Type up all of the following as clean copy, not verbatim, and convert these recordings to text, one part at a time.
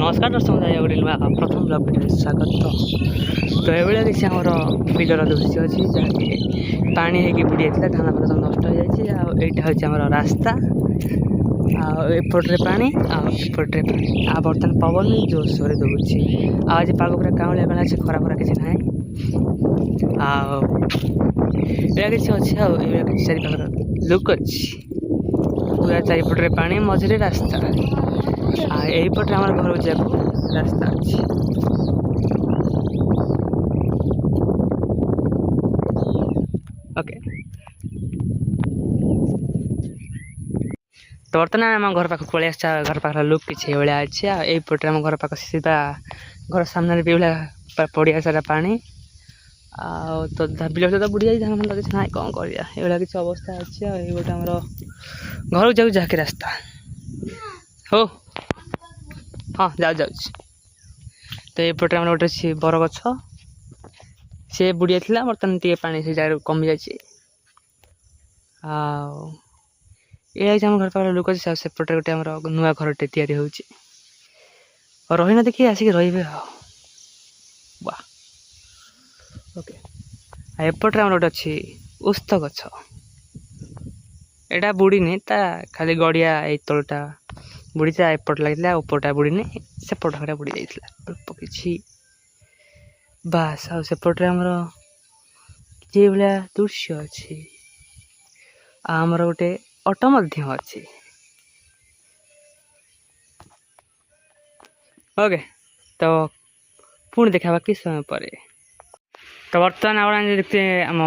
नमस्कार दर्शक गोटे नुआ प्रथम ब्लॉग भिडियो स्वागत। तो ये किसी आमर बिलर दृश्य अच्छी जहाँकि पानी होगी बुड़ी जाता धान फल सब नष्ट हो जाए। यहाँ हूँ आम रास्ता एपटे पानी आउटे पानी बर्तमान पवन जोरसोर दूसरी आज पाग पूरा काउलिया काला अच्छे खरा खरा किसी ना किसी अच्छे चारि पाखर लुक अच्छी पूरा चारिपटे पानी मझे रास्ता यहीपटे आम घर जाक रास्ता अच्छी। ओके तो बर्तमान आम घर पाख पलि आस घर पाख लुक किसी भाया अच्छे यहीपटे आम घर पाख सीधा घर सामने भी भाया पड़िया सारा पानी तो बिल तो बुड़ी जाए धान फल किसी ना कौन कर किसी अवस्था अच्छे ये गोटे आम घर जाऊ जहाँकि रास्ता हो हाँ जाऊ तो यपटे आम गोटे अच्छी बर गछ सी बुड़ी जाता बर्तमान टे पा से जगह कमी जाए आम घर पाख लोक अच्छे सेपटे गोटे आम नुआ घरटे तैयारी हो रही ना देखिए आसिक रे वाह। ओके एपटे आम गोटे अच्छी उस्त गछ एटा बुड़ीनी खाली गड़िया ये तलटा बुड़ीता एपट लगे उपरटा बुड़ीनी सेपट घटा बुड़ी जाइए अल्प कि बास आसेपटे आमर कि भाया दृश्य अच्छी आमर गोटे ऑटो अच्छी। ओके तो पुणी देखा कि समय पर तो बर्तमान आप देखते आम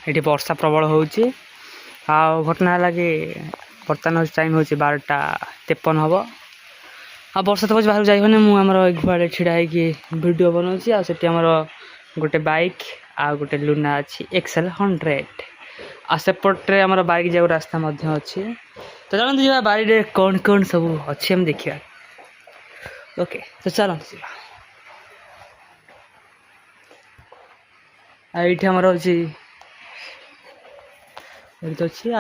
ये वर्षा प्रबल हो घटना लगे बर्तमान टाइम हूँ 12:53 हम आ वर्षा तो बाहर जाइए मुझे छिड़ा वीडियो बनाऊँगी आमर गोटे बाइक आ गोटे लुना अच्छी XL100 सेपटे आम बाइक जाऊ रास्ता अच्छी। तो चलते जी बाड़ी कौन कौन सब अच्छी हम देखा। ओके तो चलते ये आमर अच्छी अच्छी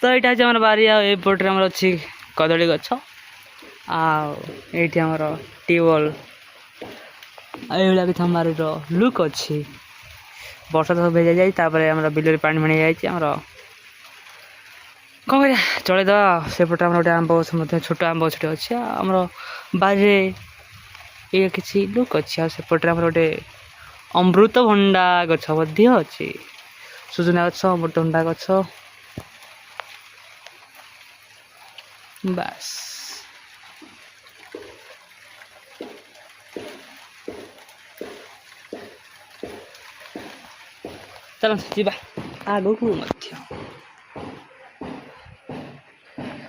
तो यहाँ हूँ आम बारी आमपटे आम अच्छी कदली गछ आम ट्यूबवेल ये कि बारी लुक अच्छी वर्षा तो भेजा जाए आम बिल पानी माणी जाम कौन कर चलद सेपटे आम गोटे आंब गछ छोट आंब गछटे अच्छे आम बारे ये किसी लुक अच्छी सेपटे आम गोटे अमृतभंडा गछ अच्छी सुजना गछ अमृतभंडा गछ बास। चल जी आगू मध्य